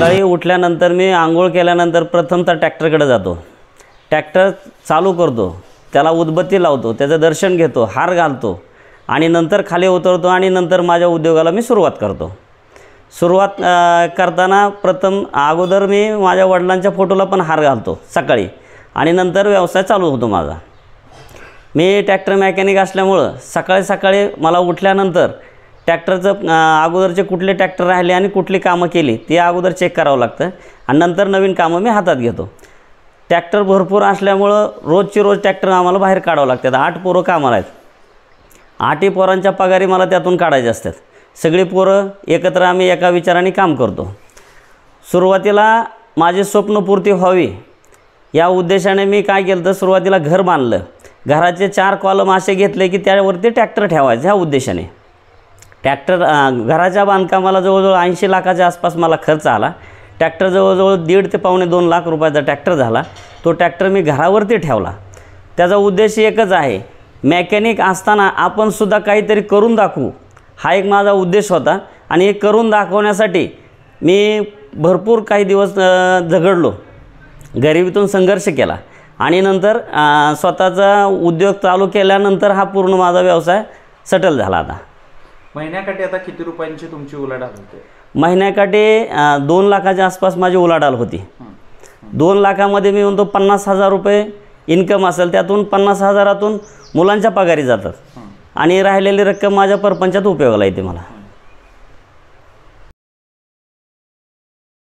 सकाळी उठल्यानंतर मी आंघोळ केल्यानंतर प्रथमतः ट्रॅक्टरकडे जातो, ट्रॅक्टर चालू करतो, त्याला उदबत्ती लावतो, त्याचं दर्शन घेतो, हार घालतो आणि नंतर खाली उतरतो आणि नंतर माझ्या उद्योगाला मी सुरुवात करतो। सुरुवात करताना प्रथम अगोदर मी माझ्या वडिलांच्या फोटोला पण हार घालतो सकाळी आणि नंतर व्यवसाय चालू होतो माझा। मी ट्रॅक्टर मेकॅनिक असल्यामुळं सकाळी सकाळी मला उठल्यानंतर ट्रॅक्टरचं अगोदरचे कुठले ट्रॅक्टर राहिले आणि कुठली कामं केली ते अगोदर चेक करावं लागतं आणि नंतर नवीन कामं मी हातात घेतो। ट्रॅक्टर भरपूर असल्यामुळं रोजची रोज ट्रॅक्टर आम्हाला बाहेर काढावं लागतात। 8 पोरं कामाला आहेत, 8ही पोरांच्या पगारी मला त्यातून काढायचे असतात। सगळी पोरं एकत्र आम्ही एका विचाराने काम करतो। सुरुवातीला माझे स्वप्नपूर्ती व्हावी या उद्देशाने मी काय केलं तर सुरुवातीला घर बांधलं। घराचे 4 कॉलम असे घेतले की त्यावरती ट्रॅक्टर ठेवायचे ह्या उद्देशाने। घराच्या बांधकामाला जवळजवळ 80 लाखाच्या आसपास मला खर्च आला। ट्रॅक्टर जवळजवळ 1.5 ते पावणे 2 लाख रुपयाचा ट्रॅक्टर झाला। तो ट्रॅक्टर मी घरावरती ठेवला। त्याचा उद्देश एकच आहे, मेकॅनिक असताना आपण सुद्धा काहीतरी करून दाखवू हा एक माझा उद्देश होता आणि हे करून दाखवण्यासाठी मी भरपूर काही दिवस झगडलो, गरिबीतून संघर्ष केला आणि नंतर स्वतःचा उद्योग चालू केल्यानंतर हा पूर्ण माझा व्यवसाय सेटल झाला। आता महिन्याकाठी आता किती रुपयांची तुमची उलाढाल होते? महिन्याकाठी 2 लाखाच्या आसपास माझी उलाढाल होती। 2 लाखामध्ये मी म्हणतो 50,000 रुपये इन्कम असेल, त्यातून 50,000तून मुलांच्या पगारी जातात आणि राहिलेली रक्कम माझ्या परपंचात उपयोगाला येते मला।